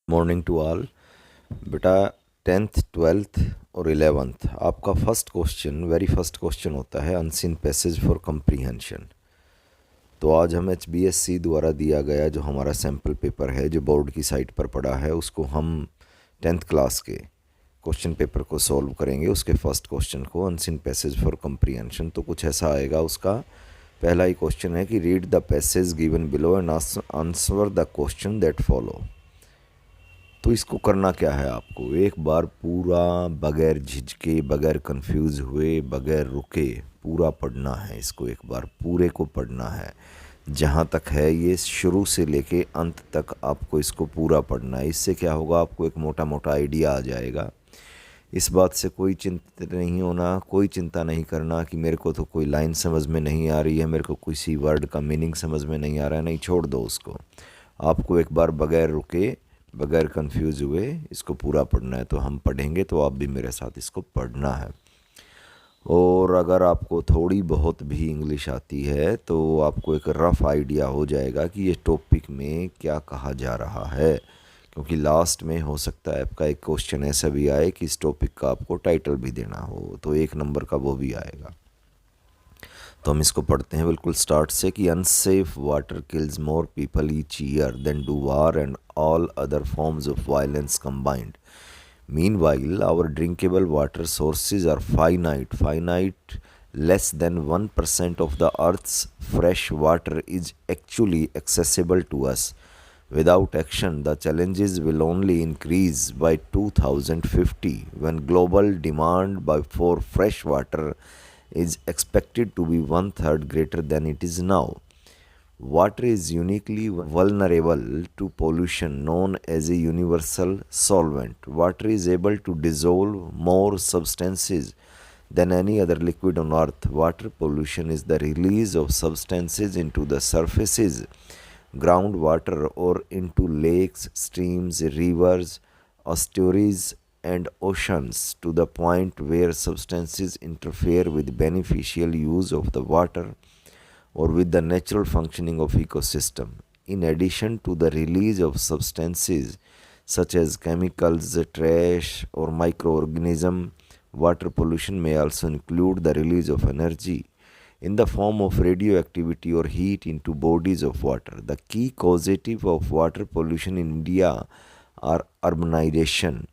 Morning to all. बेटा, 10th 12th और 11th आपका वेरी फर्स्ट क्वेश्चन होता है अनसीन पैसेज फॉर कंप्रीहेंशन। तो आज हम HBSC द्वारा दिया गया जो हमारा सैम्पल पेपर है जो बोर्ड की साइट पर पड़ा है उसको हम 10th क्लास के क्वेश्चन पेपर को सॉल्व करेंगे। उसके फर्स्ट क्वेश्चन को अनसीन पैसेज फॉर कंप्रीहेंशन, तो कुछ ऐसा आएगा। उसका पहला ही क्वेश्चन है कि read the passage given below and answer the question that follow. तो इसको करना क्या है, आपको एक बार पूरा बगैर झिझके, बगैर कंफ्यूज हुए, बगैर रुके पूरा पढ़ना है। इसको एक बार पूरे को पढ़ना है। जहाँ तक है ये शुरू से लेके अंत तक आपको इसको पूरा पढ़ना है। इससे क्या होगा, आपको एक मोटा मोटा आइडिया आ जाएगा। इस बात से कोई चिंतित नहीं होना, कोई चिंता नहीं करना कि मेरे को तो कोई लाइन समझ में नहीं आ रही है, मेरे को किसी वर्ड का मीनिंग समझ में नहीं आ रहा है। नहीं, छोड़ दो उसको। आपको एक बार बगैर रुके, बगैर कंफ्यूज हुए इसको पूरा पढ़ना है। तो हम पढ़ेंगे तो आप भी मेरे साथ इसको पढ़ना है। और अगर आपको थोड़ी बहुत भी इंग्लिश आती है तो आपको एक रफ़ आइडिया हो जाएगा कि ये टॉपिक में क्या कहा जा रहा है, क्योंकि लास्ट में हो सकता है आपका एक क्वेश्चन ऐसा भी आए कि इस टॉपिक का आपको टाइटल भी देना हो, तो 1 नंबर का वो भी आएगा। तो हम इसको पढ़ते हैं बिल्कुल स्टार्ट से कि unsafe water kills more people each year than do war and all other forms of violence combined. Meanwhile, our drinkable water sources are finite. Less than 1% of the Earth's fresh water is actually accessible to us. Without action, the challenges will only increase by 2050 when global demand for fresh water is expected to be one-third greater than it is now. Water is uniquely vulnerable to pollution known as a universal solvent. Water is able to dissolve more substances than any other liquid on earth. Water pollution is the release of substances into the surfaces, groundwater, or into lakes, streams, rivers, estuaries, and oceans to the point where substances interfere with beneficial use of the water or with the natural functioning of ecosystem. In addition to the release of substances such as chemicals, trash, or microorganism, water pollution may also include the release of energy in the form of radioactivity or heat into bodies of water. The key causative of water pollution in India are urbanization,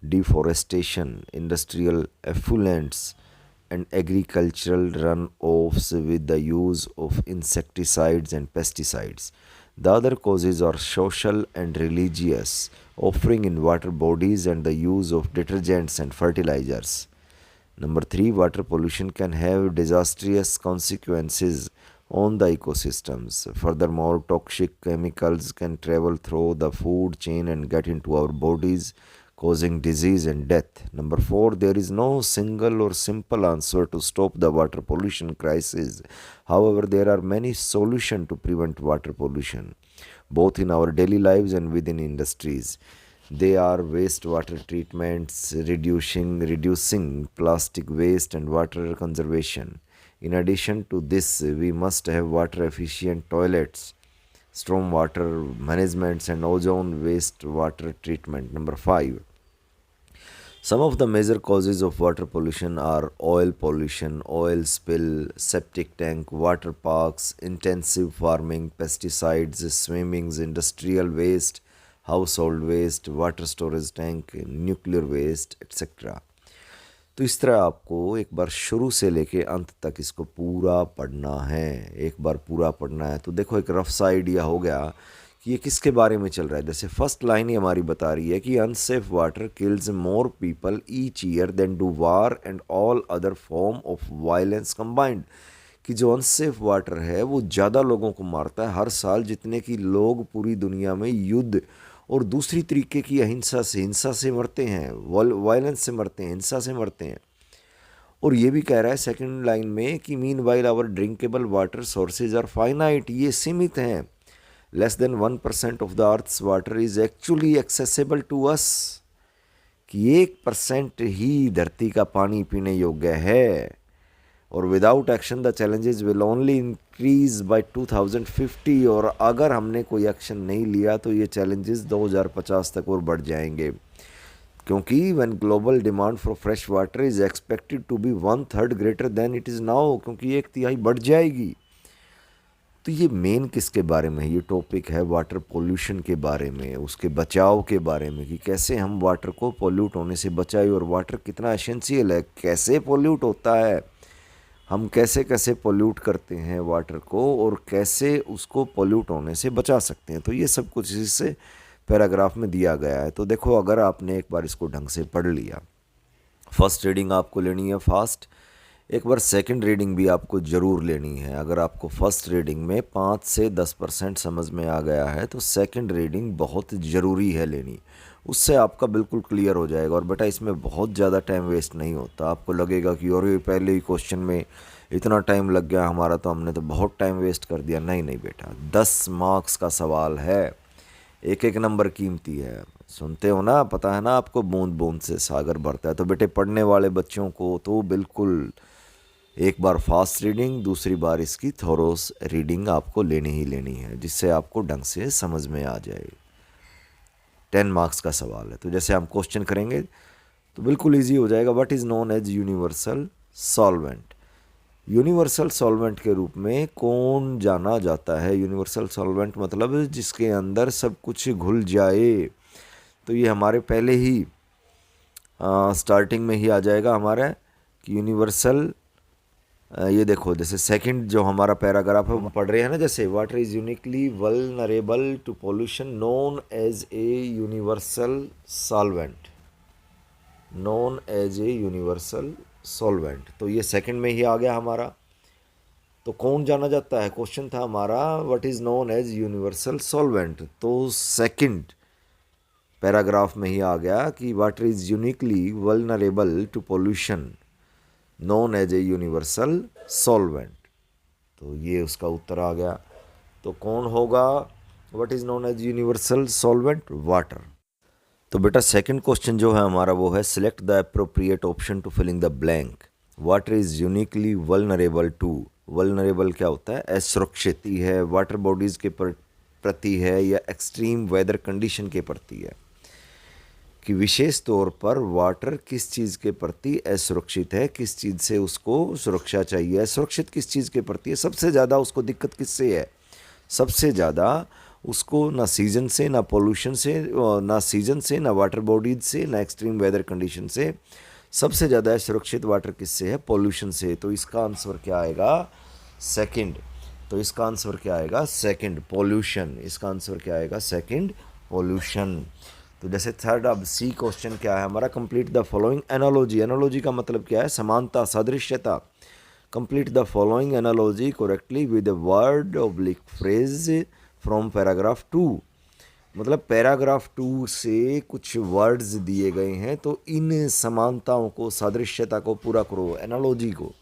deforestation, industrial effluents, and agricultural runoffs with the use of insecticides and pesticides. The other causes are social and religious, offering in water bodies and the use of detergents and fertilizers. Number 3, water pollution can have disastrous consequences on the ecosystems. Furthermore, toxic chemicals can travel through the food chain and get into our bodies, causing disease and death. Number 4, there is no single or simple answer to stop the water pollution crisis. However, there are many solutions to prevent water pollution, both in our daily lives and within industries. They are wastewater treatments, reducing plastic waste, and water conservation. In addition to this, we must have water efficient toilets, stormwater management, and ozone wastewater treatment. Number 5, some of the major causes of water pollution are oil pollution, oil spill, septic tank, water parks, intensive farming, pesticides, swimmings, industrial waste, household waste, water storage tank, nuclear waste, etc. तो इस तरह आपको एक बार शुरू से लेके अंत तक इसको पूरा पढ़ना है। एक बार पूरा पढ़ना है तो देखो एक रफ सा आइडिया हो गया कि ये किसके बारे में चल रहा है। जैसे फर्स्ट लाइन ही हमारी बता रही है कि unsafe water kills more people each year than do war and all other form of violence combined. कि जो अनसेफ वाटर है वो ज़्यादा लोगों को मारता है हर साल जितने कि लोग पूरी दुनिया में युद्ध और दूसरी तरीके की हिंसा से मरते हैं, वायलेंस से मरते हैं, हिंसा से मरते हैं। और ये भी कह रहा है सेकंड लाइन में कि meanwhile our drinkable water sources are finite, ये सीमित हैं। Less than 1% of the earth's water is actually accessible to us, कि 1% ही धरती का पानी पीने योग्य है। और without action the challenges will only increase by 2050, और अगर हमने कोई एक्शन नहीं लिया तो ये चैलेंजेस 2050 तक और बढ़ जाएंगे, क्योंकि when global demand for fresh water is expected to be 1/3 greater than it is now, क्योंकि ये 1/3 बढ़ जाएगी। तो ये मेन किसके बारे में है? ये टॉपिक है वाटर पोल्यूशन के बारे में, उसके बचाव के बारे में, कि कैसे हम वाटर को पोल्यूट होने से बचाएं, और वाटर कितना एसेंशियल है, कैसे पोल्यूट होता है, हम कैसे कैसे पोल्यूट करते हैं वाटर को, और कैसे उसको पोल्यूट होने से बचा सकते हैं। तो ये सब कुछ इससे पैराग्राफ में दिया गया है। तो देखो, अगर आपने एक बार इसको ढंग से पढ़ लिया, फर्स्ट रीडिंग आपको लेनी है फास्ट, एक बार सेकंड रीडिंग भी आपको ज़रूर लेनी है। अगर आपको फर्स्ट रीडिंग में 5 से 10% समझ में आ गया है तो सेकंड रीडिंग बहुत ज़रूरी है लेनी, उससे आपका बिल्कुल क्लियर हो जाएगा। और बेटा इसमें बहुत ज़्यादा टाइम वेस्ट नहीं होता। आपको लगेगा कि और ये पहले ही क्वेश्चन में इतना टाइम लग गया हमारा, तो हमने तो बहुत टाइम वेस्ट कर दिया। नहीं नहीं बेटा, 10 मार्क्स का सवाल है, एक एक नंबर कीमती है। सुनते हो ना, पता है ना आपको, बूंद बूंद से सागर भरता है। तो बेटे पढ़ने वाले बच्चों को तो बिल्कुल एक बार फास्ट रीडिंग, दूसरी बार इसकी थोरोस रीडिंग आपको लेनी ही लेनी है, जिससे आपको ढंग से समझ में आ जाए। 10 मार्क्स का सवाल है। तो जैसे हम क्वेश्चन करेंगे तो बिल्कुल इजी हो जाएगा। What is known as universal solvent? Universal solvent के रूप में कौन जाना जाता है? यूनिवर्सल सॉल्वेंट मतलब जिसके अंदर सब कुछ घुल जाए। तो ये हमारे पहले ही स्टार्टिंग में ही आ जाएगा हमारा कि यूनिवर्सल, ये देखो जैसे सेकंड जो हमारा पैराग्राफ है वो पढ़ रहे हैं ना, जैसे water is uniquely vulnerable to pollution known as a universal solvent, known as a universal solvent. तो ये सेकंड में ही आ गया हमारा। तो कौन जाना जाता है, क्वेश्चन था हमारा what is known as universal solvent. तो सेकंड पैराग्राफ में ही आ गया कि water is uniquely vulnerable to pollution known as a universal solvent. तो ये उसका उत्तर आ गया। तो कौन होगा what is known as universal solvent? Water. तो बेटा सेकंड क्वेश्चन जो है हमारा वो है select the appropriate option to filling the blank. Water is uniquely vulnerable to, vulnerable क्या होता है? असुरक्षित है, वाटर बॉडीज़ के प्रति है या एक्सट्रीम वेदर कंडीशन के प्रति है, कि विशेष तौर पर वाटर किस चीज़ के प्रति असुरक्षित है, किस चीज़ से उसको सुरक्षा चाहिए। असुरक्षित किस चीज़ के प्रति है? सबसे ज़्यादा उसको दिक्कत किससे है? सबसे ज़्यादा उसको ना सीजन से, ना पोल्यूशन से, ना सीजन से, ना वाटर बॉडीज से, ना एक्सट्रीम वेदर कंडीशन से। सबसे ज़्यादा सुरक्षित वाटर किससे है? पोल्यूशन से। तो इसका आंसर क्या आएगा? सेकंड। तो इसका आंसर क्या आएगा? Second, pollution. इसका आंसर क्या आएगा? Second, pollution. तो जैसे थर्ड, अब सी क्वेश्चन क्या है हमारा? Complete the following analogy. Analogy का मतलब क्या है? समानता, सादृश्यता। Complete the following analogy correctly with a word oblique phrase from paragraph 2। मतलब पैराग्राफ 2 से कुछ वर्ड्स दिए गए हैं, तो इन समानताओं को, सादृश्यता को पूरा करो, एनालॉजी को,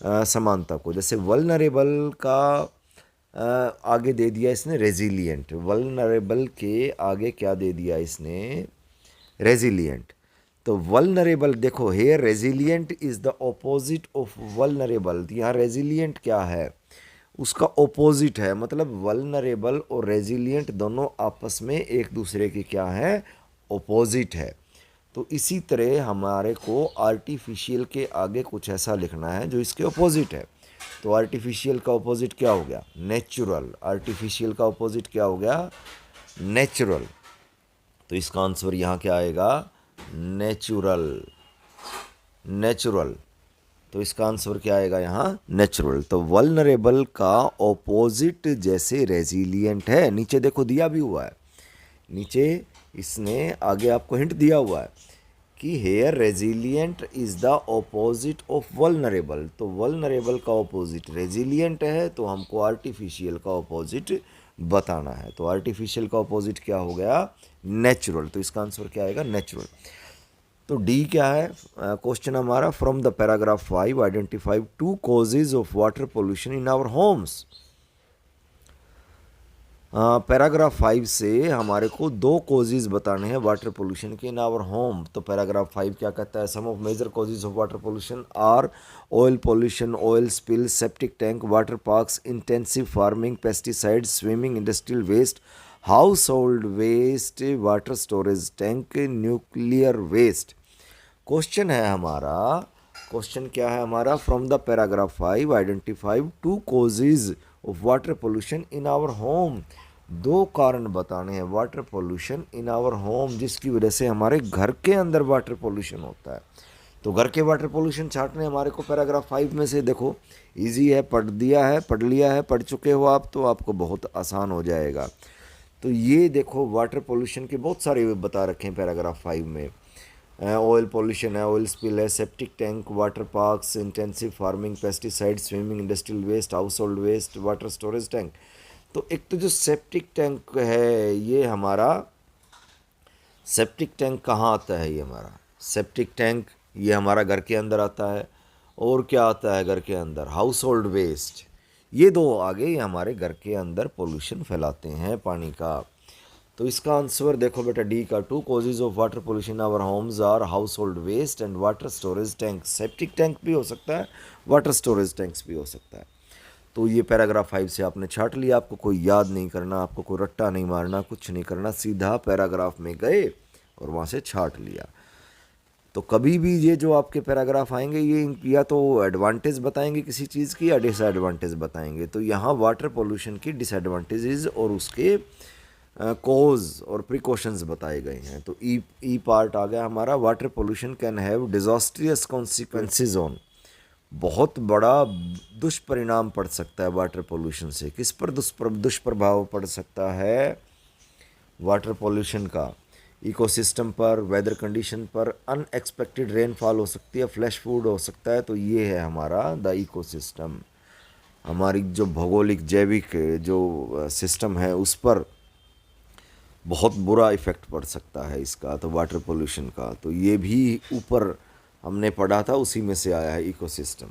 समानता को। जैसे वल्नरेबल का आगे दे दिया इसने रेजिलिएंट, वल्नरेबल के आगे क्या दे दिया इसने? रेजिलिएंट। तो वल्नरेबल देखो, here resilient is the opposite of vulnerable. यहाँ रेजिलिएंट क्या है? उसका ऑपोजिट है। मतलब वल्नरेबल और रेजिलिएंट दोनों आपस में एक दूसरे के क्या है? ऑपोजिट है। तो इसी तरह हमारे को आर्टिफिशियल के आगे कुछ ऐसा लिखना है जो इसके ऑपोजिट है। तो आर्टिफिशियल का ऑपोजिट क्या हो गया? नेचुरल। आर्टिफिशियल का ऑपोजिट क्या हो गया? नेचुरल। तो इसका आंसर यहाँ क्या आएगा? नेचुरल। नेचुरल। तो इसका आंसर क्या आएगा यहाँ? नेचुरल। तो वल्नरेबल का ऑपोजिट जैसे रेजिलिएंट है, नीचे देखो दिया भी हुआ है, नीचे इसने आगे आपको हिंट दिया हुआ है कि here resilient is the opposite of vulnerable. तो वल्नरेबल का ऑपोजिट रेजिलिएंट है, तो हमको आर्टिफिशियल का ऑपोजिट बताना है। तो आर्टिफिशियल का ऑपोजिट क्या हो गया? नेचुरल। तो इसका आंसर क्या आएगा? नेचुरल। तो डी क्या है क्वेश्चन हमारा? From the paragraph 5 identify 2 causes of water pollution in our homes. Paragraph 5 से हमारे को दो कॉजेज बताने हैं वाटर पोल्यूशन के इन आवर होम। तो पैराग्राफ 5 क्या कहता है? Some of major causes of water pollution are oil pollution, oil spill, septic tank, water parks, intensive farming, pesticides, swimming, industrial waste, household waste, water storage tank, nuclear waste. Question है हमारा, question क्या है हमारा? From the paragraph 5 identify two causes of water pollution in our home. दो कारण बताने हैं water pollution in our home, जिसकी वजह से हमारे घर के अंदर वाटर पोल्यूशन होता है। तो घर के वाटर पोल्यूशन छाटने हमारे को पैराग्राफ 5 में से, देखो इजी है, पढ़ दिया है, पढ़ लिया है, पढ़ चुके हो आप, तो आपको बहुत आसान हो जाएगा। तो ये देखो वाटर पोल्यूशन के बहुत सारे बता रखे हैं पैराग्राफ 5 में। ऑयल पोल्यूशन है, ऑयल स्पिल है, septic tank, water parks, intensive farming, pesticide, swimming, industrial waste, household waste, water storage tank. तो एक तो जो सेप्टिक टैंक है, ये हमारा सेप्टिक टैंक कहाँ आता है? ये हमारा सेप्टिक टैंक ये हमारा घर के अंदर आता है। और क्या आता है घर के अंदर? Household waste. ये दो आगे ये हमारे घर के अंदर पोल्यूशन फैलाते हैं पानी का। तो इसका आंसर देखो बेटा डी का, two causes of water pollution our homes are household waste and water storage tank. Septic tank भी हो सकता है, वाटर स्टोरेज टैंक्स भी हो सकता है। तो ये पैराग्राफ 5 से आपने छाट लिया, आपको कोई याद नहीं करना, आपको कोई रट्टा नहीं मारना, कुछ नहीं करना, सीधा पैराग्राफ में गए और वहाँ से छाट लिया। तो कभी भी ये जो आपके पैराग्राफ आएंगे ये या तो एडवांटेज बताएंगे किसी चीज़ की या डिसएडवांटेज बताएंगे। तो यहाँ वाटर पोल्यूशन की डिसएडवांटेजेस और उसके कॉज और प्रिकॉशंस बताए गए हैं। तो ई पार्ट आ गया हमारा, water pollution can have disastrous consequences on. बहुत बड़ा दुष्परिणाम पड़ सकता है वाटर पोल्यूशन से। किस पर दुष्प्रभाव पड़ सकता है वाटर पोल्यूशन का? इकोसिस्टम पर, वेदर कंडीशन पर, अनएक्सपेक्टेड रेनफॉल हो सकती है, फ्लैश फूड हो सकता है। तो ये है हमारा द इकोसिस्टम, हमारी जो भौगोलिक जैविक जो सिस्टम है उस पर बहुत बुरा इफ़ेक्ट पड़ सकता है इसका, तो वाटर पोल्यूशन का। तो ये भी ऊपर हमने पढ़ा था, उसी में से आया है इकोसिस्टम।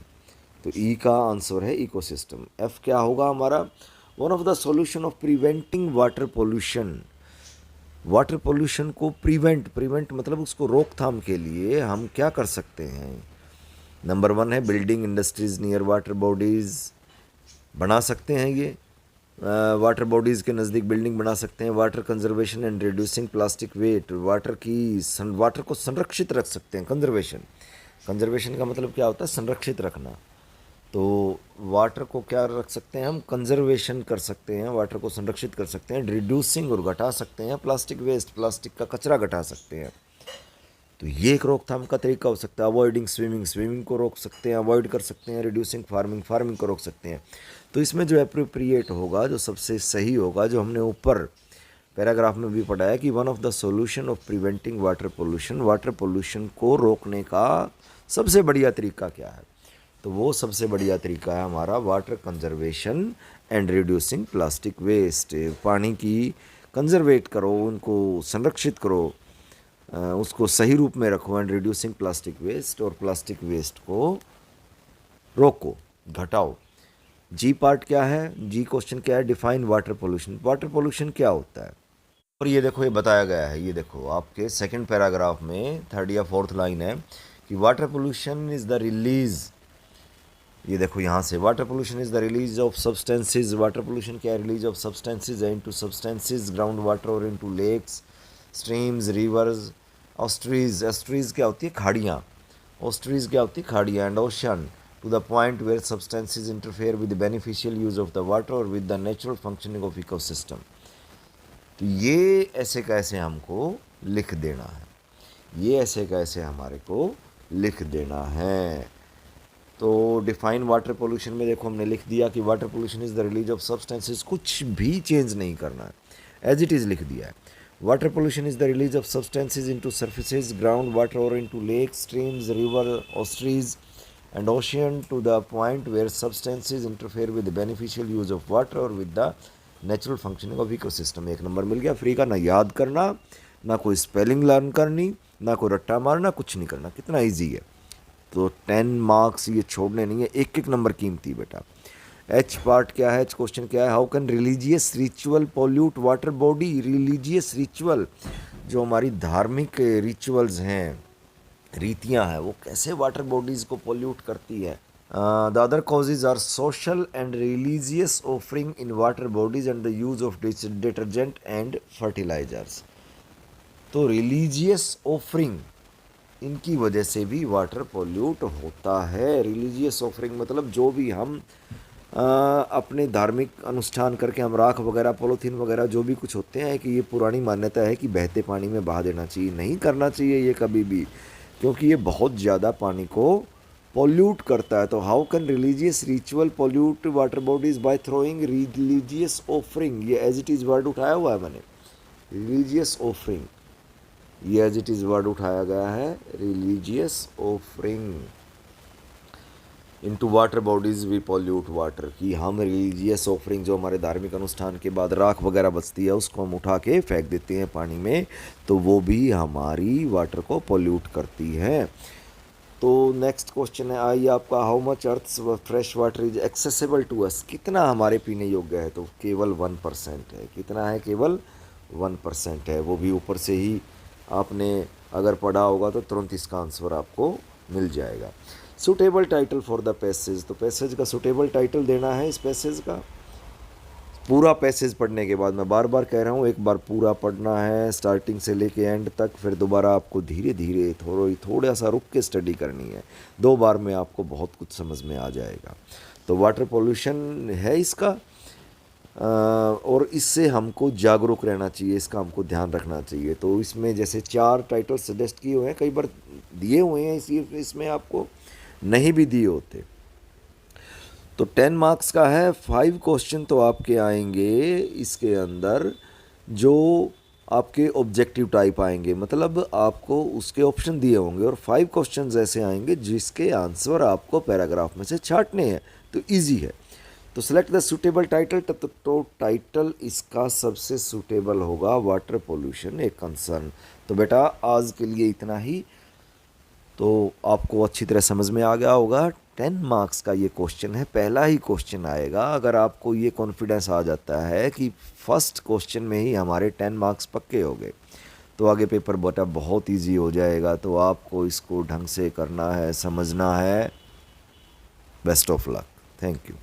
तो ई का आंसर है इकोसिस्टम। एफ क्या होगा हमारा? One of the solution of preventing water pollution. Water pollution को प्रिवेंट मतलब उसको रोकथाम के लिए हम क्या कर सकते हैं? नंबर 1 है building industries near water bodies. बना सकते हैं ये वाटर बॉडीज़ के नज़दीक बिल्डिंग बना सकते हैं। Water conservation and reducing plastic waste, water को संरक्षित रख सकते हैं। कंजर्वेशन का मतलब क्या होता है? संरक्षित रखना। तो वाटर को क्या रख सकते हैं हम? कंजर्वेशन कर सकते हैं, वाटर को संरक्षित कर सकते हैं। रिड्यूसिंग और घटा सकते हैं प्लास्टिक वेस्ट, प्लास्टिक का कचरा घटा सकते हैं। तो ये एक रोकथाम का तरीका हो सकता है। अवॉइडिंग स्विमिंग को रोक सकते हैं, अवॉइड कर सकते हैं। रिड्यूसिंग फार्मिंग को रोक सकते हैं। तो इसमें जो एप्रोप्रिएट होगा, जो सबसे सही होगा, जो हमने ऊपर पैराग्राफ में भी पढ़ा है कि one of the solution of preventing water pollution को रोकने का सबसे बढ़िया तरीका क्या है? तो वो सबसे बढ़िया तरीका है हमारा water conservation and reducing plastic waste. पानी की कंजर्वेट करो, उनको संरक्षित करो, उसको सही रूप में रखो, एंड रिड्यूसिंग प्लास्टिक वेस्ट, और प्लास्टिक वेस्ट को रोको, घटाओ। जी पार्ट क्या है? जी क्वेश्चन क्या है? Define water pollution. Water pollution क्या होता है? और ये देखो ये बताया गया है, ये देखो आपके सेकंड पैराग्राफ में 3rd या 4th लाइन है कि water pollution is the release. ये देखो यहाँ से, water pollution is the release of substances. Water pollution क्या है? Release of substances into substances, ground water और into lakes, streams, rivers, estuaries क्या होती है? खाड़ियाँ। ऑस्ट्रीज क्या होती है? खाड़ियाँ। And ocean to the point where substances interfere with the beneficial use of the water or with the natural functioning of ecosystem। तो ये ऐसे कैसे हमको लिख देना है, ये ऐसे कैसे हमारे को लिख देना है। तो डिफाइन वाटर पोल्यूशन में देखो हमने लिख दिया कि water pollution is the release of substances. कुछ भी चेंज नहीं करना है, एज इट इज़ लिख दिया है। Water pollution is the release of substances into surfaces, ground water और into lakes, streams, river, estuaries and ocean to the point where substances interfere with the beneficial use of water or with the natural functioning of ecosystem। एक number मिल गया free का। ना याद करना, ना कोई spelling learn करनी, ना कोई रट्टा मारना, कुछ नहीं करना। कितना इजी है। तो 10 मार्क्स ये छोड़ने नहीं है, एक एक नंबर कीमती बेटा। एच पार्ट क्या है, एच क्वेश्चन क्या है, how can religious ritual pollute water body. Religious ritual, जो हमारी धार्मिक रिचुअल्स हैं, रीतियां हैं, वो कैसे वाटर बॉडीज़ को पोल्यूट करती है। The other causes are social and religious offering in water bodies and the use of detergent and fertilisers. तो रिलीजियस ऑफरिंग, इनकी वजह से भी वाटर पोल्यूट होता है। रिलीजियस ऑफरिंग मतलब जो भी हम अपने धार्मिक अनुष्ठान करके हम राख वगैरह, पॉलीथीन वगैरह जो भी कुछ होते हैं, कि ये पुरानी मान्यता है कि बहते पानी में बहा देना चाहिए, नहीं करना चाहिए ये कभी भी, क्योंकि ये बहुत ज़्यादा पानी को पोल्यूट करता है। तो how can religious ritual pollute water bodies by throwing religious offering, ये एज इट इज़ वर्ड उठाया हुआ है मैंने, रिलीजियस ऑफरिंग, ये एज इट इज़ वर्ड उठाया गया है, religious offering into water bodies we pollute water, कि हम रिलीजियस ऑफरिंग, जो हमारे धार्मिक अनुष्ठान के बाद राख वगैरह बचती है, उसको हम उठा के फेंक देते हैं पानी में, तो वो भी हमारी वाटर को पोल्यूट करती है। तो नेक्स्ट क्वेश्चन है आइए आपका, how much earth fresh water is accessible to us, कितना हमारे पीने योग्य है, तो केवल 1% है। कितना है, केवल 1% है, वो भी ऊपर से ही आपने अगर पढ़ा होगा तो तुरंत इसका आंसर आपको मिल जाएगा। Suitable title for the passage, तो पैसेज का सूटेबल टाइटल देना है इस पैसेज का। पूरा पैसेज पढ़ने के बाद, मैं बार बार कह रहा हूँ, एक बार पूरा पढ़ना है स्टार्टिंग से लेके एंड तक, फिर दोबारा आपको धीरे धीरे थोड़ा सा रुक के स्टडी करनी है। 2 बार में आपको बहुत कुछ समझ में आ जाएगा। तो वाटर पोल्यूशन है इसका, और इससे हमको जागरूक रहना चाहिए, इसका हमको ध्यान रखना चाहिए। तो इसमें जैसे 4 टाइटल सजेस्ट किए हुए हैं, कई बार दिए हुए हैं इसमें आपको नहीं भी दिए होते। तो 10 मार्क्स का है, 5 क्वेश्चन तो आपके आएंगे इसके अंदर जो आपके ऑब्जेक्टिव टाइप आएंगे, मतलब आपको उसके ऑप्शन दिए होंगे, और 5 क्वेश्चंस ऐसे आएंगे जिसके आंसर आपको पैराग्राफ में से छांटने हैं। तो इजी है। तो सेलेक्ट द सूटेबल टाइटल, तो टाइटल इसका सबसे सूटेबल होगा वाटर पोल्यूशन ए कंसर्न। तो बेटा आज के लिए इतना ही, तो आपको अच्छी तरह समझ में आ गया होगा। 10 मार्क्स का ये क्वेश्चन है, पहला ही क्वेश्चन आएगा। अगर आपको ये कॉन्फिडेंस आ जाता है कि फर्स्ट क्वेश्चन में ही हमारे 10 मार्क्स पक्के हो गए, तो आगे पेपर बेटा बहुत इजी हो जाएगा। तो आपको इसको ढंग से करना है, समझना है। Best of luck, thank you.